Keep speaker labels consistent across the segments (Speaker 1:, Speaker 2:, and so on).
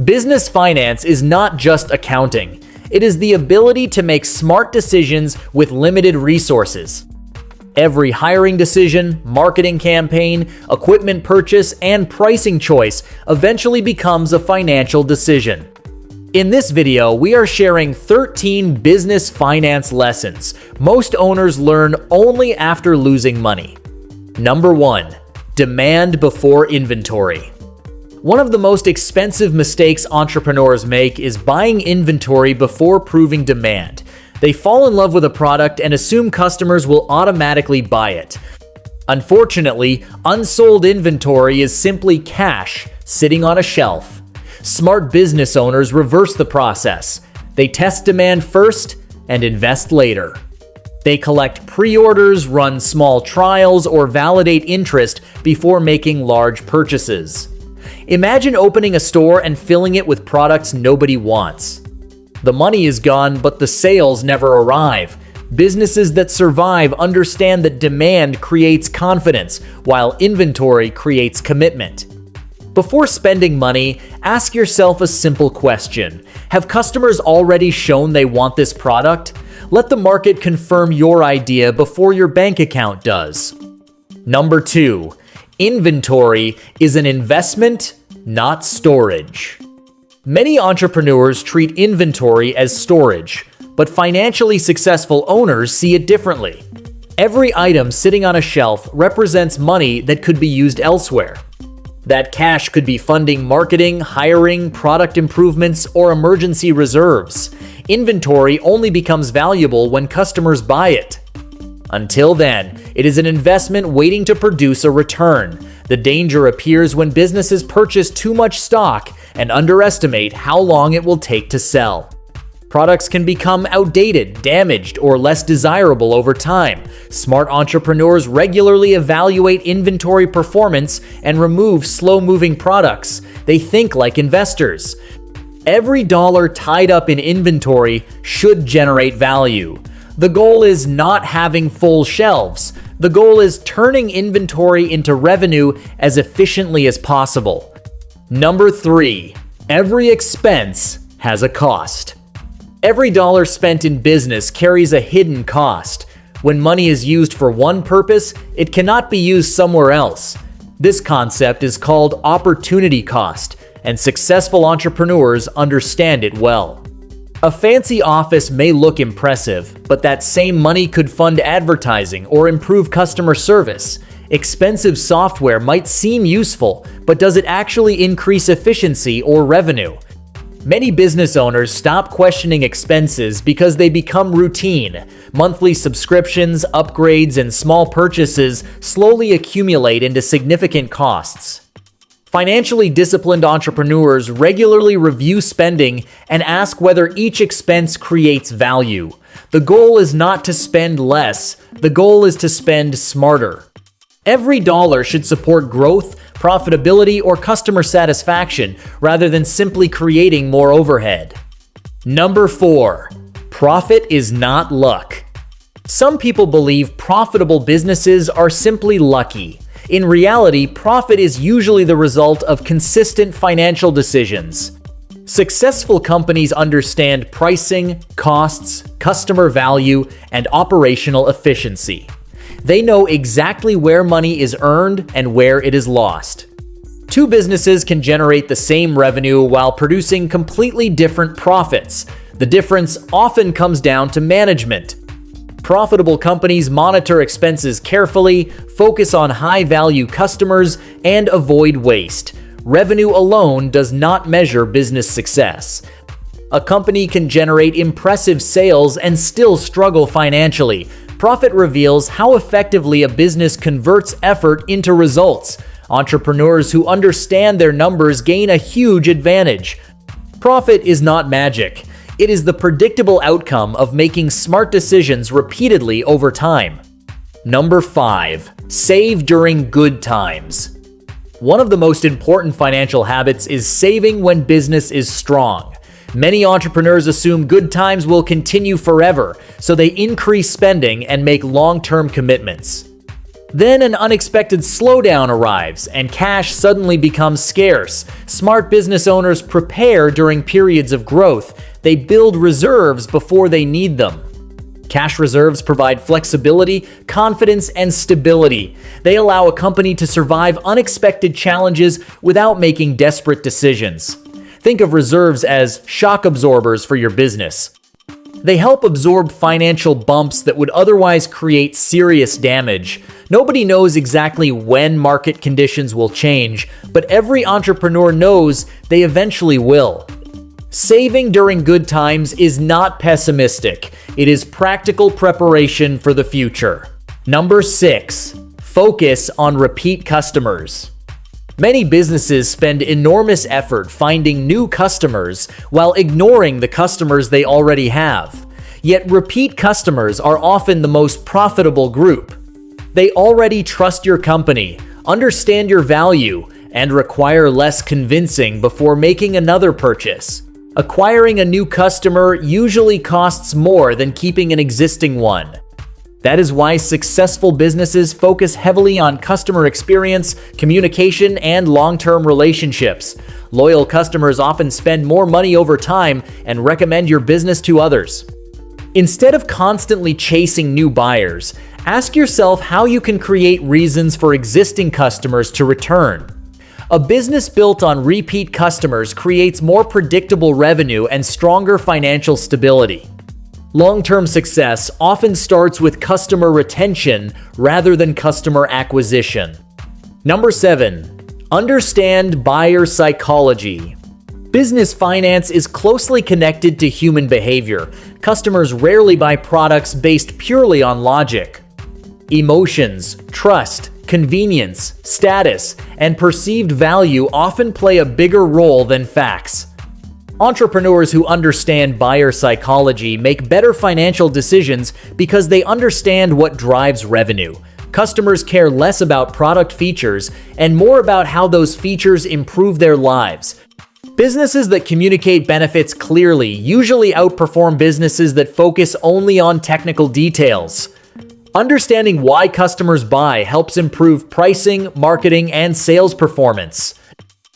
Speaker 1: Business finance is not just accounting. It is the ability to make smart decisions with limited resources. Every hiring decision, marketing campaign, equipment purchase, and pricing choice eventually becomes a financial decision. In this video, we are sharing 13 business finance lessons most owners learn only after losing money. Number 1. Demand before inventory. One of the most expensive mistakes entrepreneurs make is buying inventory before proving demand. They fall in love with a product and assume customers will automatically buy it. Unfortunately, unsold inventory is simply cash sitting on a shelf. Smart business owners reverse the process. They test demand first and invest later. They collect pre-orders, run small trials, or validate interest before making large purchases. Imagine opening a store and filling it with products nobody wants. The money is gone, but the sales never arrive. Businesses that survive understand that demand creates confidence, while inventory creates commitment. Before spending money, ask yourself a simple question. Have customers already shown they want this product? Let the market confirm your idea before your bank account does. Number 2. Inventory is an investment, not storage. Many entrepreneurs treat inventory as storage, but financially successful owners see it differently. Every item sitting on a shelf represents money that could be used elsewhere. That cash could be funding marketing, hiring, product improvements, or emergency reserves. Inventory only becomes valuable when customers buy it. Until then, it is an investment waiting to produce a return. The danger appears when businesses purchase too much stock and underestimate how long it will take to sell. Products can become outdated, damaged, or less desirable over time. Smart entrepreneurs regularly evaluate inventory performance and remove slow-moving products. They think like investors. Every dollar tied up in inventory should generate value. The goal is not having full shelves. The goal is turning inventory into revenue as efficiently as possible. Number 3. Every expense has a cost. Every dollar spent in business carries a hidden cost. When money is used for one purpose, it cannot be used somewhere else. This concept is called opportunity cost, and successful entrepreneurs understand it well. A fancy office may look impressive, but that same money could fund advertising or improve customer service. Expensive software might seem useful, but does it actually increase efficiency or revenue? Many business owners stop questioning expenses because they become routine. Monthly subscriptions, upgrades, and small purchases slowly accumulate into significant costs. Financially disciplined entrepreneurs regularly review spending and ask whether each expense creates value. The goal is not to spend less, the goal is to spend smarter. Every dollar should support growth, profitability, or customer satisfaction rather than simply creating more overhead. Number 4. Profit is not luck. Some people believe profitable businesses are simply lucky. In reality, profit is usually the result of consistent financial decisions. Successful companies understand pricing, costs, customer value, and operational efficiency. They know exactly where money is earned and where it is lost. Two businesses can generate the same revenue while producing completely different profits. The difference often comes down to management. Profitable companies monitor expenses carefully, focus on high-value customers, and avoid waste. Revenue alone does not measure business success. A company can generate impressive sales and still struggle financially. Profit reveals how effectively a business converts effort into results. Entrepreneurs who understand their numbers gain a huge advantage. Profit is not magic. It is the predictable outcome of making smart decisions repeatedly over time. Number 5. Save during good times. One of the most important financial habits is saving when business is strong. Many entrepreneurs assume good times will continue forever, so they increase spending and make long-term commitments. Then an unexpected slowdown arrives and cash suddenly becomes scarce. Smart business owners prepare during periods of growth. They build reserves before they need them. Cash reserves provide flexibility, confidence, and stability. They allow a company to survive unexpected challenges without making desperate decisions. Think of reserves as shock absorbers for your business. They help absorb financial bumps that would otherwise create serious damage. Nobody knows exactly when market conditions will change, but every entrepreneur knows they eventually will. Saving during good times is not pessimistic. It is practical preparation for the future. Number 6. Focus on repeat customers. Many businesses spend enormous effort finding new customers while ignoring the customers they already have. Yet repeat customers are often the most profitable group. They already trust your company, understand your value, and require less convincing before making another purchase. Acquiring a new customer usually costs more than keeping an existing one. That is why successful businesses focus heavily on customer experience, communication, and long-term relationships. Loyal customers often spend more money over time and recommend your business to others. Instead of constantly chasing new buyers, ask yourself how you can create reasons for existing customers to return. A business built on repeat customers creates more predictable revenue and stronger financial stability. Long-term success often starts with customer retention rather than customer acquisition. Number 7. Understand buyer psychology. Business finance is closely connected to human behavior. Customers rarely buy products based purely on logic. Emotions, trust, convenience, status, and perceived value often play a bigger role than facts. Entrepreneurs who understand buyer psychology make better financial decisions because they understand what drives revenue. Customers care less about product features and more about how those features improve their lives. Businesses that communicate benefits clearly usually outperform businesses that focus only on technical details. Understanding why customers buy helps improve pricing, marketing, and sales performance.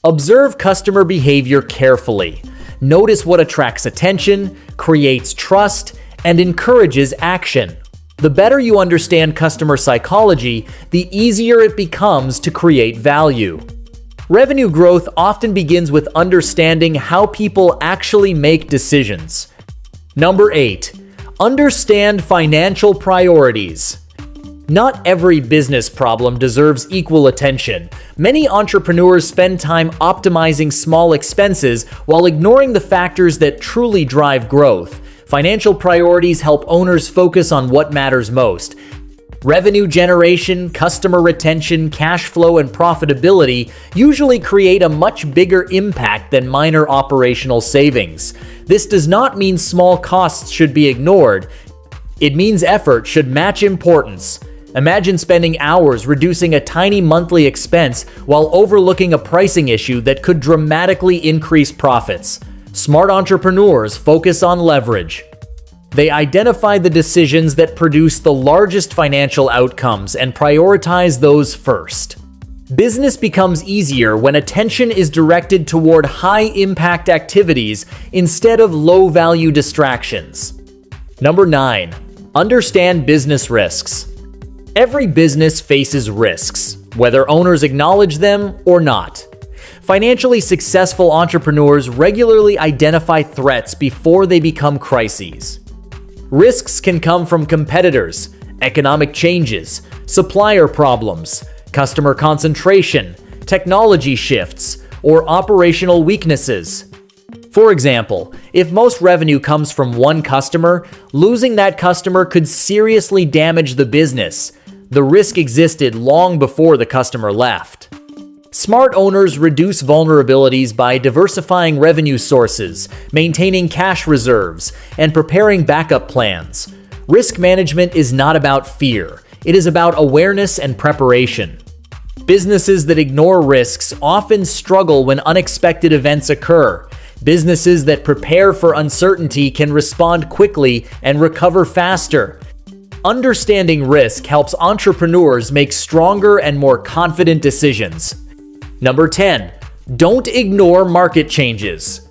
Speaker 1: Observe customer behavior carefully. Notice what attracts attention, creates trust, and encourages action. The better you understand customer psychology, the easier it becomes to create value. Revenue growth often begins with understanding how people actually make decisions. Number 8. Understand financial priorities. Not every business problem deserves equal attention. Many entrepreneurs spend time optimizing small expenses while ignoring the factors that truly drive growth. Financial priorities help owners focus on what matters most. Revenue generation, customer retention, cash flow, and profitability usually create a much bigger impact than minor operational savings. This does not mean small costs should be ignored. It means effort should match importance. Imagine spending hours reducing a tiny monthly expense while overlooking a pricing issue that could dramatically increase profits. Smart entrepreneurs focus on leverage. They identify the decisions that produce the largest financial outcomes and prioritize those first. Business becomes easier when attention is directed toward high-impact activities instead of low-value distractions. Number 9. Understand business risks. Every business faces risks, whether owners acknowledge them or not. Financially successful entrepreneurs regularly identify threats before they become crises. Risks can come from competitors, economic changes, supplier problems, customer concentration, technology shifts, or operational weaknesses. For example, if most revenue comes from one customer, losing that customer could seriously damage the business. The risk existed long before the customer left. Smart owners reduce vulnerabilities by diversifying revenue sources, maintaining cash reserves, and preparing backup plans. Risk management is not about fear. It is about awareness and preparation. Businesses that ignore risks often struggle when unexpected events occur. Businesses that prepare for uncertainty can respond quickly and recover faster. Understanding risk helps entrepreneurs make stronger and more confident decisions. Number 10. Don't ignore market changes.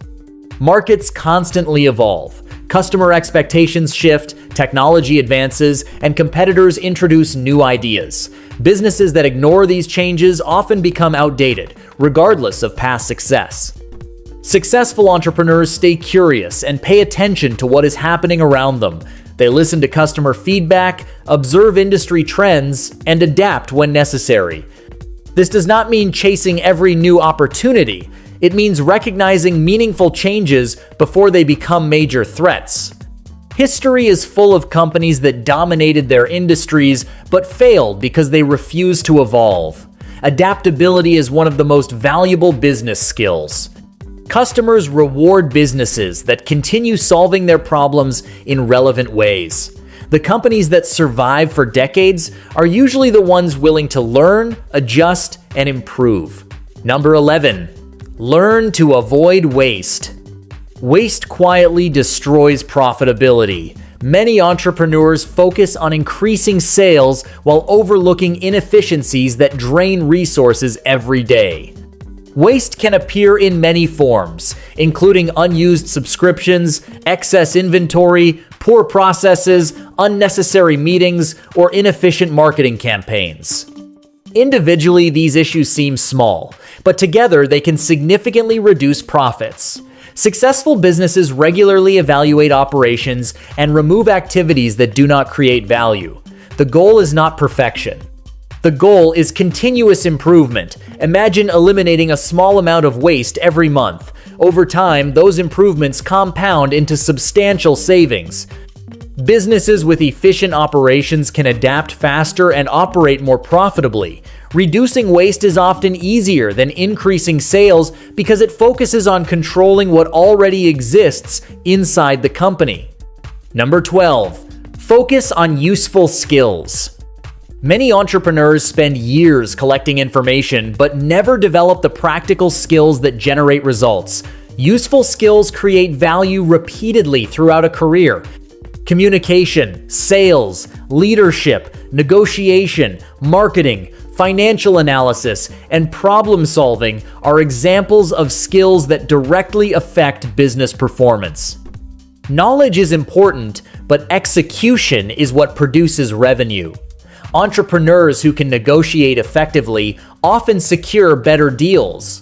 Speaker 1: Markets constantly evolve. Customer expectations shift, technology advances, and competitors introduce new ideas. Businesses that ignore these changes often become outdated, regardless of past success. Successful entrepreneurs stay curious and pay attention to what is happening around them. They listen to customer feedback, observe industry trends, and adapt when necessary. This does not mean chasing every new opportunity. It means recognizing meaningful changes before they become major threats. History is full of companies that dominated their industries but failed because they refused to evolve. Adaptability is one of the most valuable business skills. Customers reward businesses that continue solving their problems in relevant ways. The companies that survive for decades are usually the ones willing to learn, adjust, and improve. Number 11. Learn to avoid waste. Waste quietly destroys profitability. Many entrepreneurs focus on increasing sales while overlooking inefficiencies that drain resources every day. Waste can appear in many forms, including unused subscriptions, excess inventory, poor processes, unnecessary meetings, or inefficient marketing campaigns. Individually, these issues seem small, but together they can significantly reduce profits. Successful businesses regularly evaluate operations and remove activities that do not create value. The goal is not perfection. The goal is continuous improvement. Imagine eliminating a small amount of waste every month. Over time, those improvements compound into substantial savings. Businesses with efficient operations can adapt faster and operate more profitably. Reducing waste is often easier than increasing sales because it focuses on controlling what already exists inside the company. Number 12. Focus on useful skills. Many entrepreneurs spend years collecting information but never develop the practical skills that generate results. Useful skills create value repeatedly throughout a career. Communication, sales, leadership, negotiation, marketing, financial analysis, and problem solving are examples of skills that directly affect business performance. Knowledge is important, but execution is what produces revenue. Entrepreneurs who can negotiate effectively often secure better deals.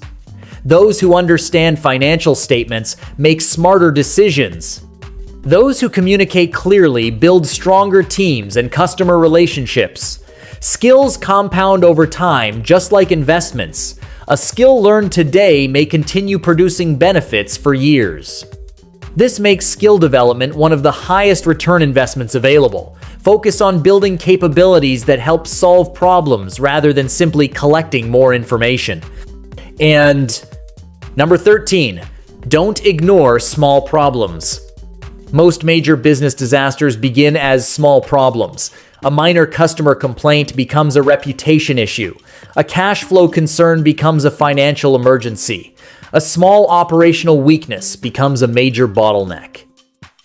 Speaker 1: Those who understand financial statements make smarter decisions. Those who communicate clearly build stronger teams and customer relationships. Skills compound over time, just like investments. A skill learned today may continue producing benefits for years. This makes skill development one of the highest return investments available. Focus on building capabilities that help solve problems rather than simply collecting more information. And number 13, don't ignore small problems. Most major business disasters begin as small problems. A minor customer complaint becomes a reputation issue. A cash flow concern becomes a financial emergency. A small operational weakness becomes a major bottleneck.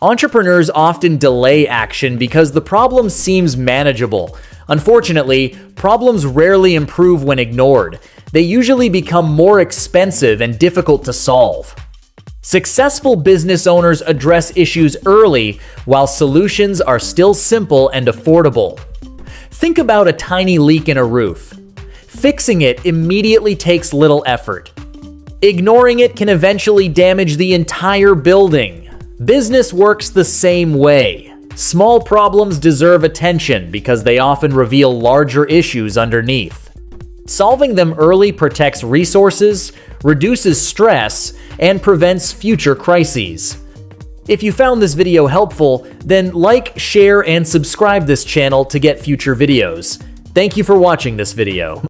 Speaker 1: Entrepreneurs often delay action because the problem seems manageable. Unfortunately, problems rarely improve when ignored. They usually become more expensive and difficult to solve. Successful business owners address issues early while solutions are still simple and affordable. Think about a tiny leak in a roof. Fixing it immediately takes little effort. Ignoring it can eventually damage the entire building. Business works the same way. Small problems deserve attention because they often reveal larger issues underneath. Solving them early protects resources, reduces stress, and prevents future crises. If you found this video helpful, then like, share, and subscribe this channel to get future videos. Thank you for watching this video.